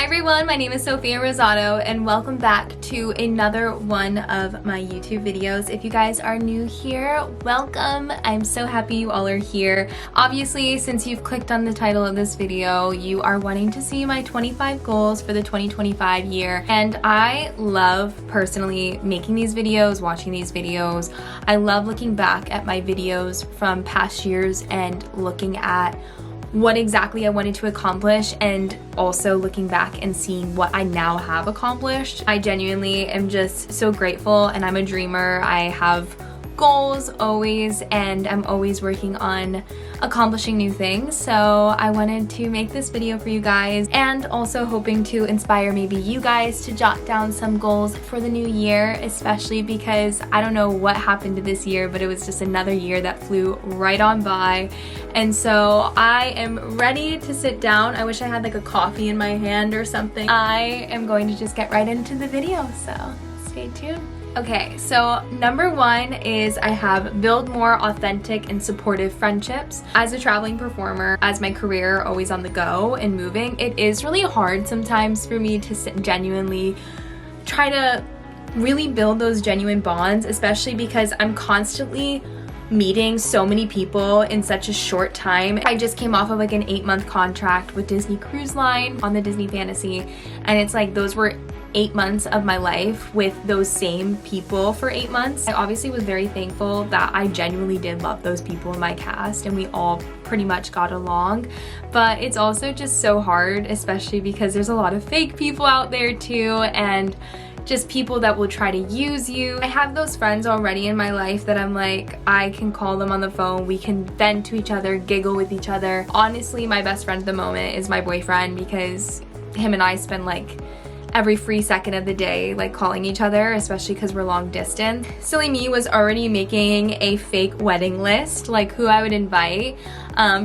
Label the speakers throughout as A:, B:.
A: everyone, my name is Sofia and welcome back to another one of my YouTube videos. If you guys are new here, welcome. I'm so happy you all are here. Obviously, since you've clicked on the title of this video, you are wanting to see my 25 goals for the 2025 year. And I love personally making these videos, watching these videos. I love looking back at my videos from past years and looking at what exactly I wanted to accomplish, and also looking back and seeing what I now have accomplished. I genuinely am just so grateful, and I'm a dreamer. I have goals always, and I'm always working on accomplishing new things. So I wanted to make this video for you guys, and also hoping to inspire maybe you guys to jot down some goals for the new year, especially because I don't know what happened to this year, but it was just another year that flew right on by. And so I am ready to sit down. I wish I had like a coffee in my hand or something. I am going to just get right into the video, so stay tuned. Okay, so number one is I have build more authentic and supportive friendships. As a traveling performer, as my career always on the go and moving, it is really hard sometimes for me to genuinely try to really build those genuine bonds, especially because I'm constantly meeting so many people in such a short time. I just came off of like an 8-month contract with Disney Cruise Line on the Disney Fantasy, and it's like those were 8 months of my life with those same people for 8 months. I obviously was very thankful that I genuinely did love those people in my cast and we all pretty much got along, but it's also just so hard, especially because there's a lot of fake people out there too, and just people that will try to use you. I have those friends already in my life that I'm like, I can call them on the phone, we can vent to each other, giggle with each other. Honestly, my best friend at the moment is my boyfriend, because him and I spend like every free second of the day like calling each other, especially because we're long distance. Silly me was already making a fake wedding list, like who I would invite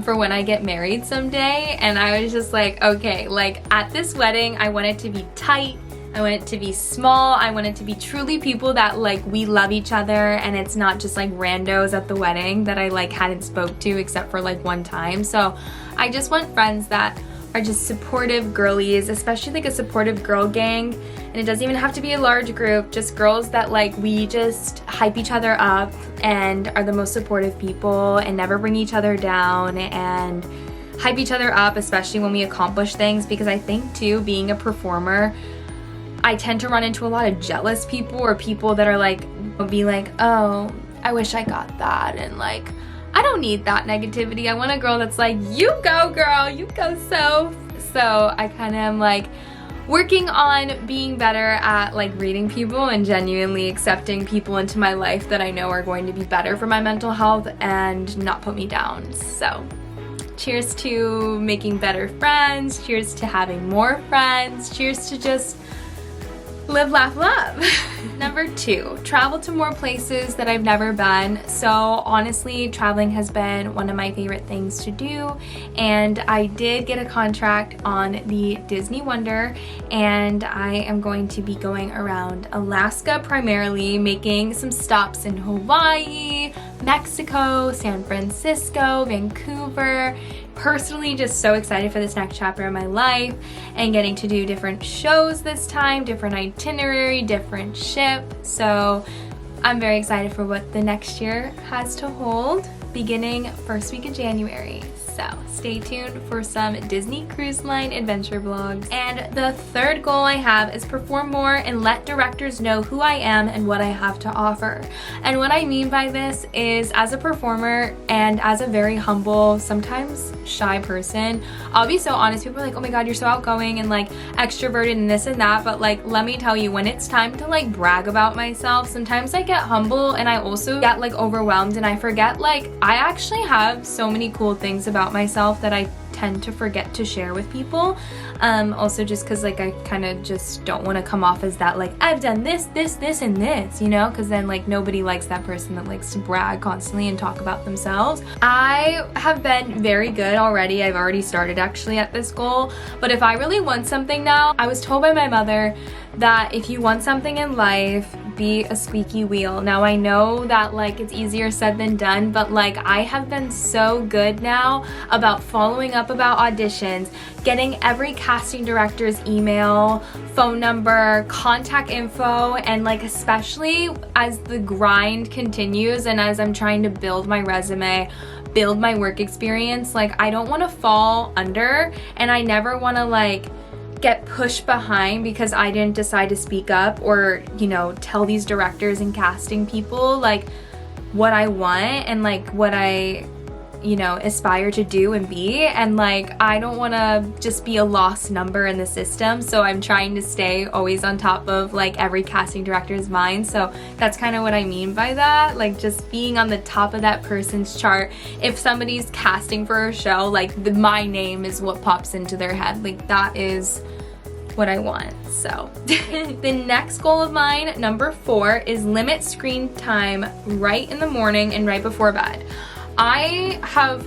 A: for when I get married someday, and I was just like, okay, like at this wedding I want it to be tight, I want it to be small, I want it to be truly people that like we love each other, and it's not just like randos at the wedding that I like hadn't spoke to except for like one time. So I just want friends that are just supportive girlies, especially like a supportive girl gang. And it doesn't even have to be a large group, just girls that like we just hype each other up and are the most supportive people and never bring each other down and hype each other up, especially when we accomplish things. Because I think too, being a performer, I tend to run into a lot of jealous people, or people that are like, will be like, oh, I wish I got that, and like, I don't need that negativity. I want a girl that's like, you go girl, you go. So I kind of am like working on being better at like reading people and genuinely accepting people into my life that I know are going to be better for my mental health and not put me down. So cheers to making better friends, cheers to having more friends, cheers to just live, laugh, love. Number 2, travel to more places that I've never been. So honestly, traveling has been one of my favorite things to do, and I did get a contract on the Disney Wonder, and I am going to be going around Alaska primarily, making some stops in Hawaii, Mexico, San Francisco, Vancouver. Personally, just so excited for this next chapter of my life and getting to do different shows this time, different itinerary, different ship. So I'm very excited for what the next year has to hold, beginning first week of January. So stay tuned for some Disney Cruise Line adventure vlogs. And the third goal I have is perform more and let directors know who I am and what I have to offer. And what I mean by this is, as a performer and as a very humble, sometimes shy person, I'll be so honest, people are like, oh my god, you're so outgoing and like extroverted and this and that, but like let me tell you, when it's time to like brag about myself, sometimes I get humble, and I also get like overwhelmed, and I forget like I actually have so many cool things about myself that I tend to forget to share with people. Also just because like I kind of just don't want to come off as that like I've done this, and this, you know, because then like nobody likes that person that likes to brag constantly and talk about themselves. I have been very good already. I've already started actually at this goal, but if I really want something now, I was told by my mother that if you want something in life, be a squeaky wheel. Now I know that like it's easier said than done, but like I have been so good now about following up up about auditions, getting every casting director's email, phone number, contact info, and like especially as the grind continues and as I'm trying to build my resume, build my work experience, like I don't want to fall under, and I never want to like get pushed behind because I didn't decide to speak up or, you know, tell these directors and casting people like what I want and like what I, you know, aspire to do and be. And like I don't want to just be a lost number in the system, so I'm trying to stay always on top of like every casting director's mind. So that's kind of what I mean by that, like just being on the top of that person's chart. If somebody's casting for a show, like my name is what pops into their head. Like that is what I want. So the next goal of mine, number 4, is limit screen time right in the morning and right before bed. I have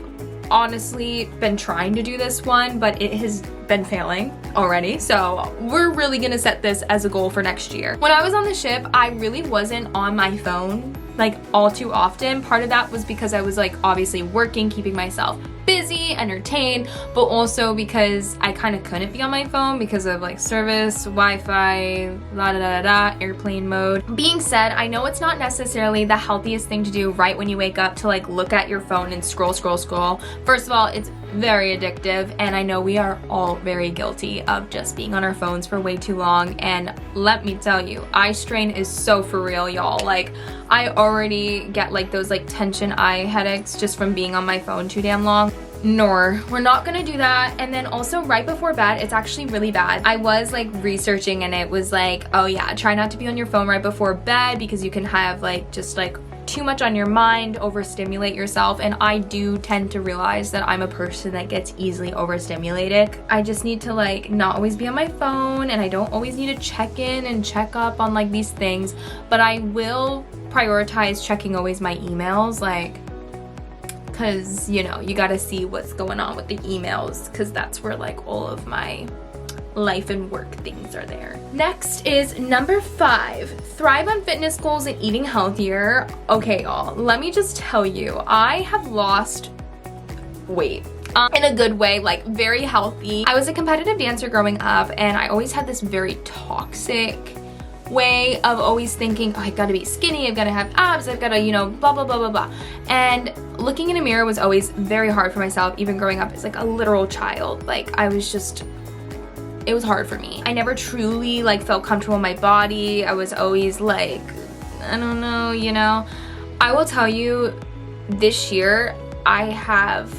A: honestly been trying to do this one, but it has been failing already. So we're really gonna set this as a goal for next year. When I was on the ship, I really wasn't on my phone like all too often. Part of that was because I was like obviously working, keeping myself busy, entertained, but also because I kind of couldn't be on my phone because of like service, Wi-Fi, airplane mode. Being said, I know it's not necessarily the healthiest thing to do right when you wake up to like look at your phone and scroll. First of all, it's very addictive, and I know we are all very guilty of just being on our phones for way too long. And let me tell you, eye strain is so for real, y'all. Like I already get like those like tension eye headaches just from being on my phone too damn long. Nor, we're not gonna do that. And then also right before bed, it's actually really bad. I was like researching and it was like, oh yeah, try not to be on your phone right before bed because you can have like just like too much on your mind, overstimulate yourself. And I do tend to realize that I'm a person that gets easily overstimulated. I just need to like not always be on my phone, and I don't always need to check in and check up on like these things, but I will prioritize checking always my emails, like because you know you gotta see what's going on with the emails, because that's where like all of my life and work things are there. Next is number 5, thrive on fitness goals and eating healthier. Okay y'all, let me just tell you, I have lost weight in a good way, like very healthy. I was a competitive dancer growing up, and I always had this very toxic way of always thinking, oh, I gotta be skinny, I've gotta have abs, I've gotta, you know, blah blah blah blah blah. And looking in a mirror was always very hard for myself, even growing up as like a literal child. Like I was just, it was hard for me. I never truly like felt comfortable in my body. I was always like, I don't know, you know. I will tell you, this year I have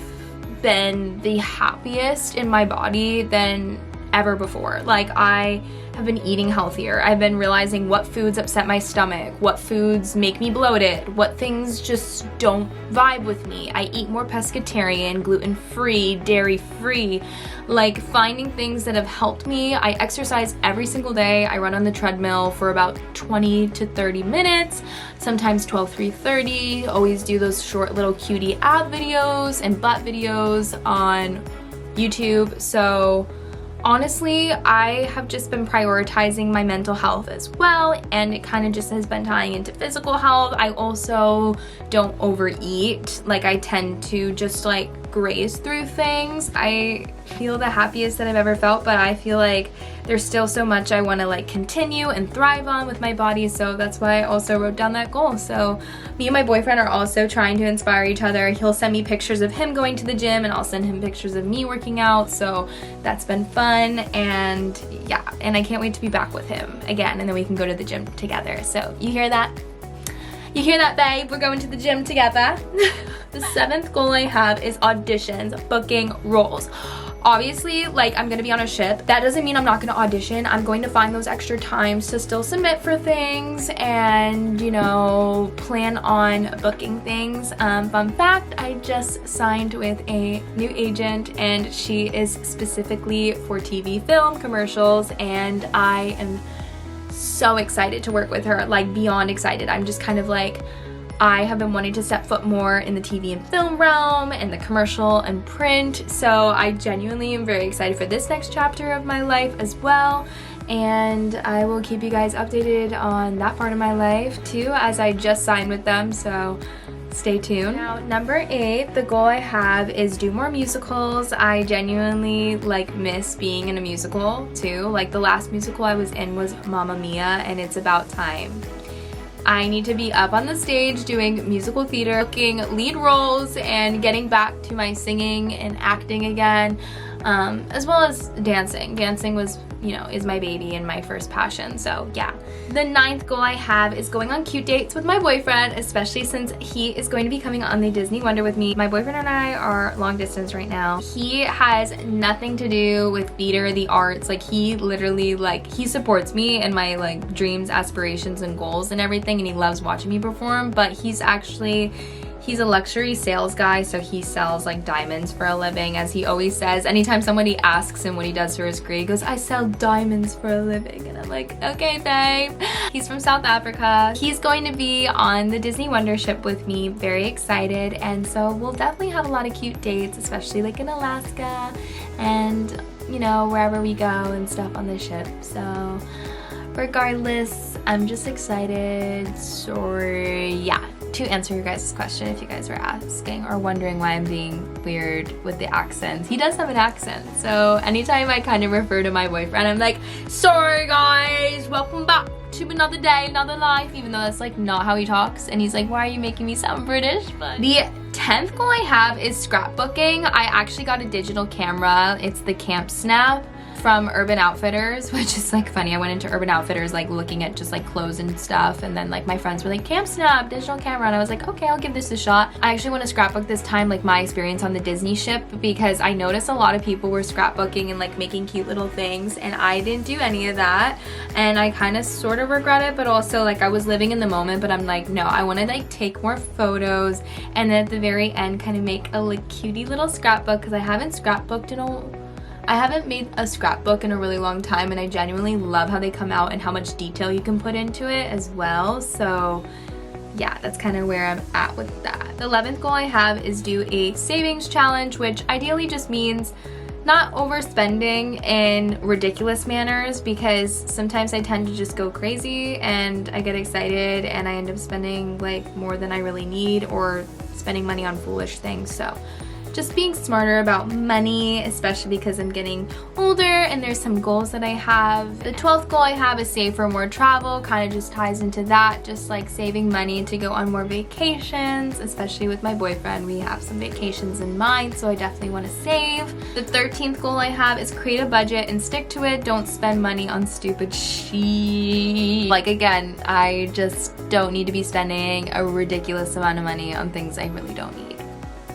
A: been the happiest in my body than ever before. Like I have been eating healthier. I've been realizing what foods upset my stomach, what foods make me bloated, what things just don't vibe with me. I eat more pescatarian, gluten-free, dairy-free, like finding things that have helped me. I exercise every single day. I run on the treadmill for about 20 to 30 minutes, sometimes 12, 3:30. Always do those short little cutie ab videos and butt videos on YouTube. So honestly, I have just been prioritizing my mental health as well, and it kind of just has been tying into physical health. I also don't overeat. Like I tend to just like graze through things. I feel the happiest that I've ever felt, but I feel like there's still so much I want to like continue and thrive on with my body, so that's why I also wrote down that goal. So me and my boyfriend are also trying to inspire each other. He'll send me pictures of him going to the gym, and I'll send him pictures of me working out, so that's been fun. And yeah, and I can't wait to be back with him again, and then we can go to the gym together. So you hear that? You hear that, babe? We're going to the gym together. The 7th goal I have is auditions, booking roles. Obviously, like I'm gonna be on a ship. That doesn't mean I'm not gonna audition. I'm going to find those extra times to still submit for things and, you know, plan on booking things. Fun fact, I just signed with a new agent, and she is specifically for TV, film, commercials, and I am so excited to work with her, like beyond excited. I'm just kind of like, I have been wanting to step foot more in the TV and film realm and the commercial and print, so I genuinely am very excited for this next chapter of my life as well, and I will keep you guys updated on that part of my life too, as I just signed with them. So stay tuned. Now, number 8, the goal I have is do more musicals. I genuinely like miss being in a musical too. Like the last musical I was in was Mamma Mia, and it's about time. I need to be up on the stage doing musical theater, looking lead roles, and getting back to my singing and acting again, as well as dancing. Dancing was, you know, is my baby and my first passion, so yeah. The 9th goal I have is going on cute dates with my boyfriend, especially since he is going to be coming on the Disney Wonder with me. My boyfriend and I are long distance right now. He has nothing to do with theater, the arts. Like he literally, like, he supports me and my like dreams, aspirations, and goals and everything, and he loves watching me perform, but he's a luxury sales guy, so he sells like diamonds for a living, as he always says. Anytime somebody asks him what he does for his career, he goes, I sell diamonds for a living. And I'm like, okay, babe. He's from South Africa. He's going to be on the Disney Wonder ship with me. Very excited. And so we'll definitely have a lot of cute dates, especially like in Alaska and, you know, wherever we go and stuff on the ship. So regardless, I'm just excited. So yeah. To answer your guys' question, if you guys were asking or wondering why I'm being weird with the accents, he does have an accent. So anytime I kind of refer to my boyfriend, I'm like, sorry guys, welcome back to another day, another life, even though that's like not how he talks. And he's like, why are you making me sound British? But the 10th goal I have is scrapbooking. I actually got a digital camera. It's the Camp Snap from Urban Outfitters, which is like funny. I went into Urban Outfitters like looking at just like clothes and stuff, and then like my friends were like, Camp Snap, digital camera, and I was like, okay, I'll give this a shot. I actually want to scrapbook this time, like my experience on the Disney ship, because I noticed a lot of people were scrapbooking and like making cute little things, and I didn't do any of that, and I kind of sort of regret it, but also like I was living in the moment. But I'm like, no, I want to like take more photos, and then at the very end kind of make a like cutie little scrapbook, because I haven't made a scrapbook in a really long time, and I genuinely love how they come out and how much detail you can put into it as well. So yeah, that's kind of where I'm at with that. The 11th goal I have is do a savings challenge, which ideally just means not overspending in ridiculous manners, because sometimes I tend to just go crazy and I get excited and I end up spending like more than I really need, or spending money on foolish things. So just being smarter about money, especially because I'm getting older and there's some goals that I have. The 12th goal I have is save for more travel. Kind of just ties into that, just like saving money to go on more vacations, especially with my boyfriend. We have some vacations in mind, so I definitely want to save. The 13th goal I have is create a budget and stick to it. Don't spend money on stupid shit. Like again, I just don't need to be spending a ridiculous amount of money on things I really don't need.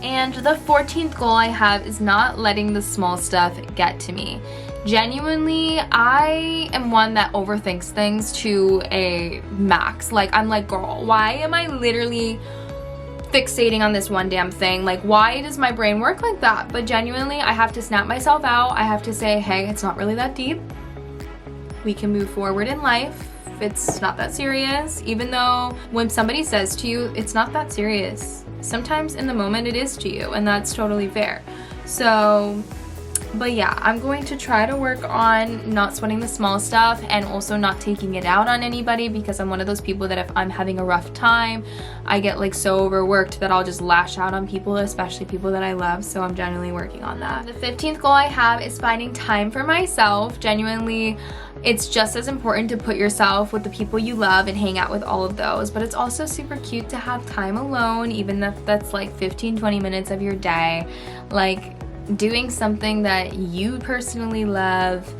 A: And the 14th goal I have is not letting the small stuff get to me. Genuinely, I am one that overthinks things to a max. Like, I'm like, girl, why am I literally fixating on this one damn thing? Like, why does my brain work like that? But genuinely, I have to snap myself out. I have to say, hey, it's not really that deep. We can move forward in life. It's not that serious. Even though when somebody says to you, it's not that serious, sometimes in the moment it is to you, and that's totally fair. So, but yeah, I'm going to try to work on not sweating the small stuff, and also not taking it out on anybody, because I'm one of those people that if I'm having a rough time, I get like so overworked that I'll just lash out on people, especially people that I love. So I'm genuinely working on that. The 15th goal I have is finding time for myself. Genuinely, it's just as important to put yourself with the people you love and hang out with all of those, but it's also super cute to have time alone, even if that's like 15-20 minutes of your day, like doing something that you personally love,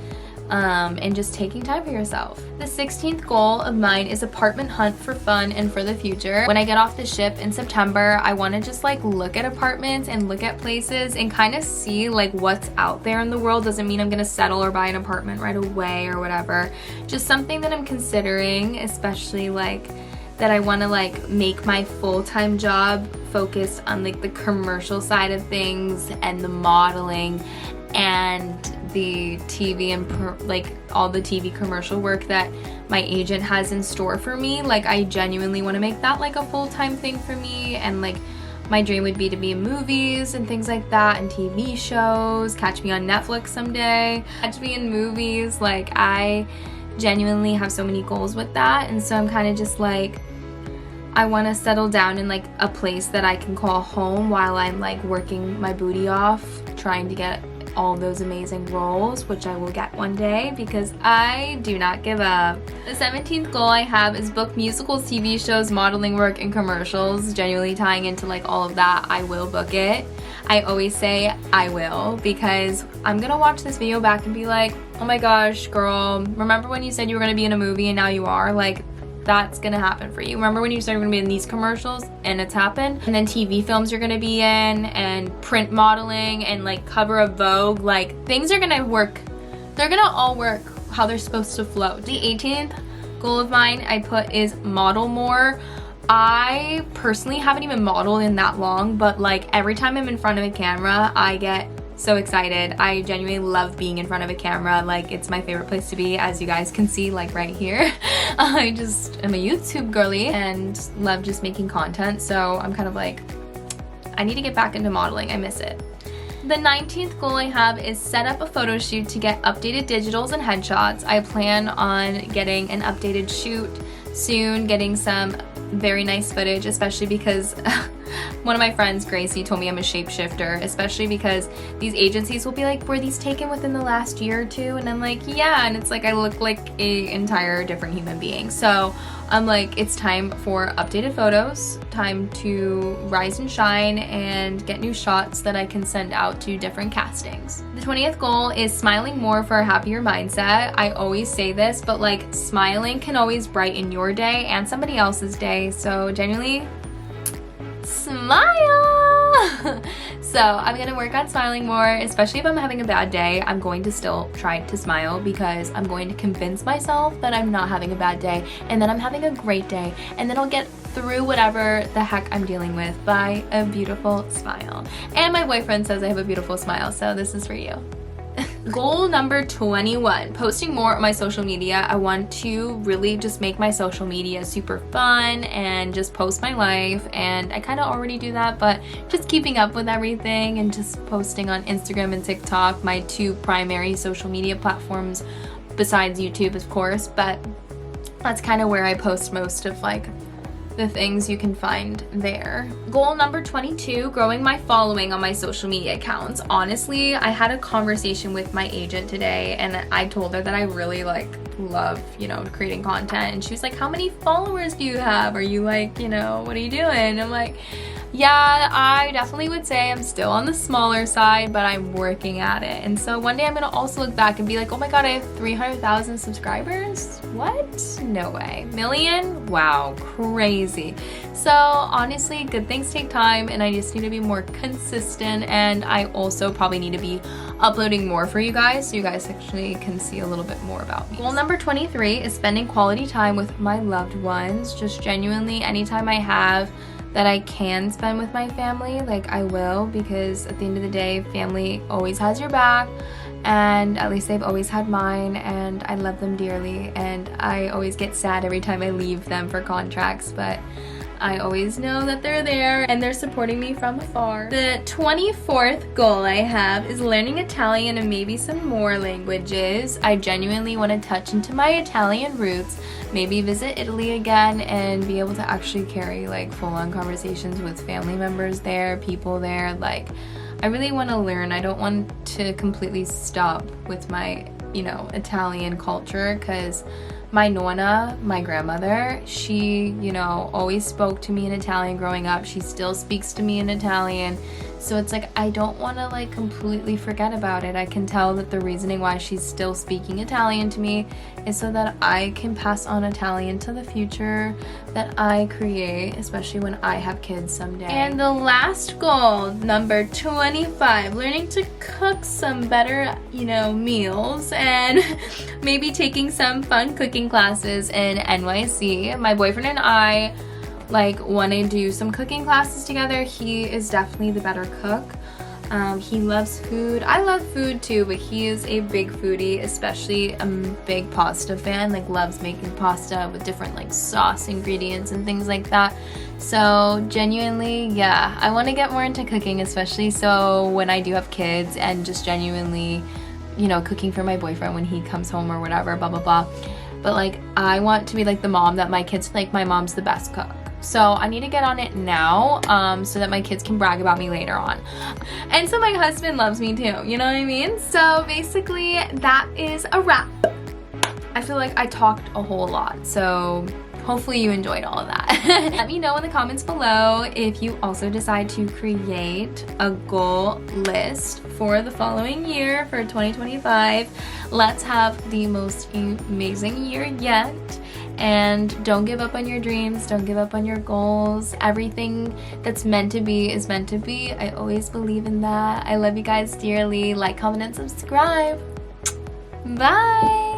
A: and just taking time for yourself. The 16th goal of mine is apartment hunt for fun and for the future. When I get off the ship in September, I want to just like look at apartments and look at places and kind of see like what's out there in the world. Doesn't mean I'm gonna settle or buy an apartment right away or whatever. Just something that I'm considering, especially like that I want to like make my full-time job focus on like the commercial side of things and the modeling and the TV and like all the TV commercial work that my agent has in store for me. Like I genuinely want to make that like a full-time thing for me, and like my dream would be to be in movies and things like that, and TV shows. Catch me on Netflix someday. Catch me in movies. Like I genuinely have so many goals with that, and so I'm kind of just like I want to settle down in like a place that I can call home while I'm like working my booty off, trying to get all those amazing roles, which I will get one day because I do not give up. The 17th goal I have is book musicals, TV shows, modeling work, and commercials. Genuinely tying into like all of that, I will book it. I always say I will because I'm gonna watch this video back and be like, oh my gosh, girl, remember when you said you were gonna be in a movie and now you are? Like, that's gonna happen for you. Remember when you said you were gonna be in these commercials and it's happened? And then TV films you're gonna be in, and print modeling, and like cover of Vogue. Like, things are gonna work. They're gonna all work how they're supposed to flow. The 18th goal of mine I put is model more. I personally haven't even modeled in that long, but like every time I'm in front of a camera, I get so excited. I genuinely love being in front of a camera. Like, it's my favorite place to be, as you guys can see, like right here. I just am a YouTube girly and love just making content, so I'm kind of like, I need to get back into modeling. I miss it. The 19th goal I have is set up a photo shoot to get updated digitals and headshots. I plan on getting an updated shoot soon, getting some very nice footage, especially because one of my friends, Gracie, told me I'm a shapeshifter, especially because these agencies will be like, were these taken within the last year or two? And I'm like, yeah, and it's like I look like a entire different human being. So I'm like, it's time for updated photos, time to rise and shine and get new shots that I can send out to different castings. The 20th goal is smiling more for a happier mindset. I always say this, but like, smiling can always brighten your day and somebody else's day. So genuinely, smile! So I'm gonna work on smiling more, especially if I'm having a bad day. I'm going to still try to smile because I'm going to convince myself that I'm not having a bad day and that I'm having a great day, and then I'll get through whatever the heck I'm dealing with by a beautiful smile. And my boyfriend says I have a beautiful smile, so this is for you. Goal number 21, posting more on my social media. I want to really just make my social media super fun and just post my life, and I kind of already do that, but just keeping up with everything and just posting on Instagram and TikTok, my two primary social media platforms besides YouTube, of course, but that's kind of where I post most of like the things you can find there. Goal number 22, growing my following on my social media accounts. Honestly, I had a conversation with my agent today and I told her that I really like love, you know, creating content, and she was like, how many followers do you have? Are you like, you know, what are you doing? I'm like, yeah, I definitely would say I'm still on the smaller side, but I'm working at it. And so one day I'm gonna also look back and be like, oh my god, I have 300,000 subscribers? What? No way. Million? Wow, crazy. So honestly, good things take time, and I just need to be more consistent, and I also probably need to be uploading more for you guys so you guys actually can see a little bit more about me. Goal number 23 is spending quality time with my loved ones. Just genuinely, anytime I have that I can spend with my family, like I will, because at the end of the day, family always has your back, and at least they've always had mine, and I love them dearly, and I always get sad every time I leave them for contracts, but I always know that they're there and they're supporting me from afar. The 24th goal I have is learning Italian and maybe some more languages. I genuinely want to touch into my Italian roots, maybe visit Italy again and be able to actually carry like full-on conversations with family members there, people there. Like, I really want to learn. I don't want to completely stop with my, you know, Italian culture, because my nonna, my grandmother, she, you know, always spoke to me in Italian growing up. She still speaks to me in Italian. So it's like, I don't want to like completely forget about it. I can tell that the reasoning why she's still speaking Italian to me is so that I can pass on Italian to the future that I create, especially when I have kids someday. And the last goal, number 25, learning to cook some better, you know, meals, and maybe taking some fun cooking classes in NYC. My boyfriend and I like want to do some cooking classes together. He is definitely the better cook. He loves food. I love food too, but he is a big foodie, especially a big pasta fan, like loves making pasta with different like sauce ingredients and things like that. So genuinely, yeah, I want to get more into cooking, especially so when I do have kids, and just genuinely, you know, cooking for my boyfriend when he comes home or whatever, blah blah blah. But like, I want to be like the mom that my kids like. My mom's the best cook. So I need to get on it now so that my kids can brag about me later on. And so my husband loves me too, you know what I mean? So basically that is a wrap. I feel like I talked a whole lot, so hopefully you enjoyed all of that. Let me know in the comments below if you also decide to create a goal list for the following year, for 2025. Let's have the most amazing year yet. And don't give up on your dreams, don't give up on your goals. Everything that's meant to be is meant to be. I always believe in that. I love you guys dearly. Like, comment, and subscribe. Bye!